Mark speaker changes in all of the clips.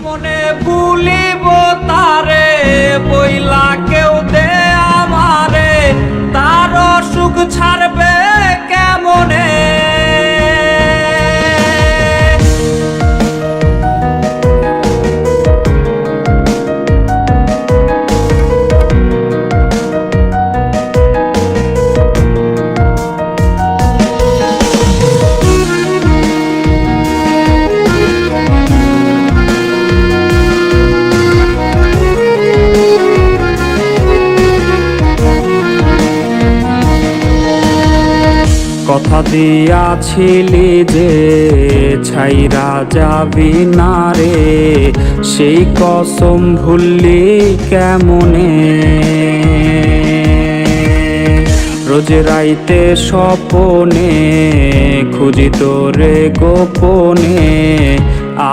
Speaker 1: কেমনে ভুলিব তারে বইলা কেউ দে আমারে, তার সুখ ছাড়বে কেমনে। কথা দিয়াছিলি যে ছাইরা যাবি না রে, সেই কসম ভুললি কেমনে। রোজ রাইতে স্বপনে খুঁজি তোরে গোপনে,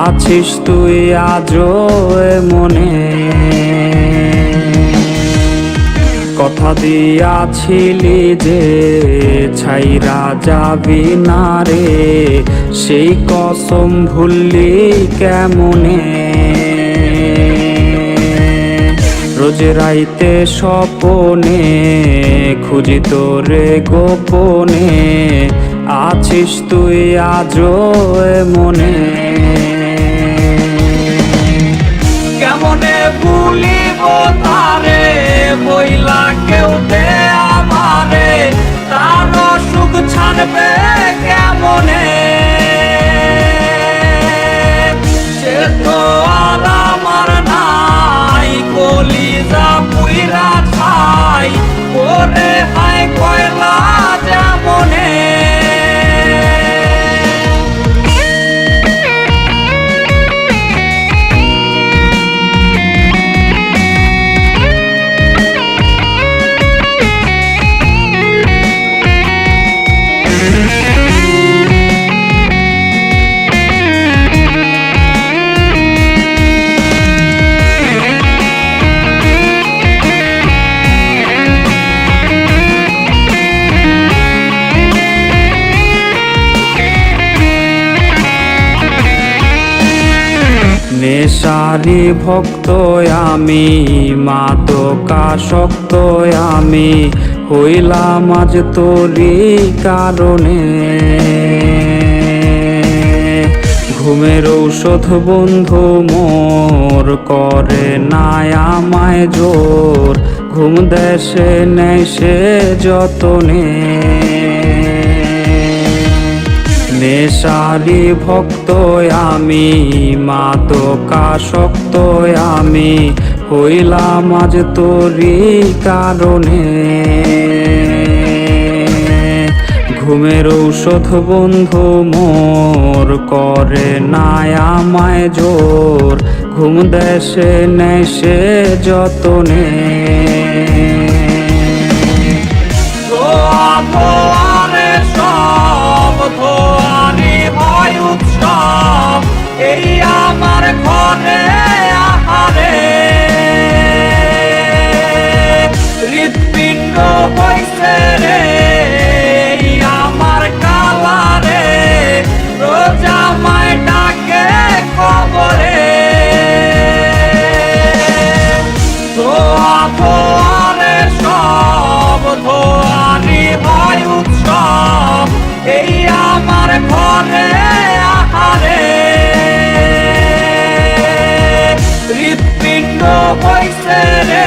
Speaker 1: আছিস তুই আজও মনে। কথা দিয়াছিলি যে ছাইরা যাবি না রে, সেই কসম ভুললি কেমনে। রোজ রাইতে স্বপনে খুঁজি তোরে গোপনে, আছিস তুই আজও মনে। কেমনে ভুলিব তারে বইলা কেউ দে আমারে, তার সুখ ছাড়বে কেমনে। সে তো আর আমার নাই, কলিজা পুইরা ছাই ওরে হায় কয়লা যেমনে। নেশারি ভক্ত আমি, মাদকাসক্ত আমি, হইলাম আজ তোরই কারণে। ঘুমের ঔষধ বন্ধু মোর করে নাই আমায় জোর, ঘুম দেশে নেই সে যতনে। নেশারি ভক্ত আমি, মাদকাসক্ত আমি, হইলাম আজ তোরই কারণে। ঘুমের ঔষধ বন্ধু মোর করে নাই আমায় জোর, ঘুম দেশে নেই সে যতনে। এই আমার ঘরে আহারে হৃৎপিণ্ড হইছে রে, আমার কালারে রোজ আমায় ডাকে কবরে। ধোয়া ধোয়ারে সব ধোয়ারি হয় উৎসব, এই আমার ঘরে আহারে হৃৎপিণ্ড হইছে রে।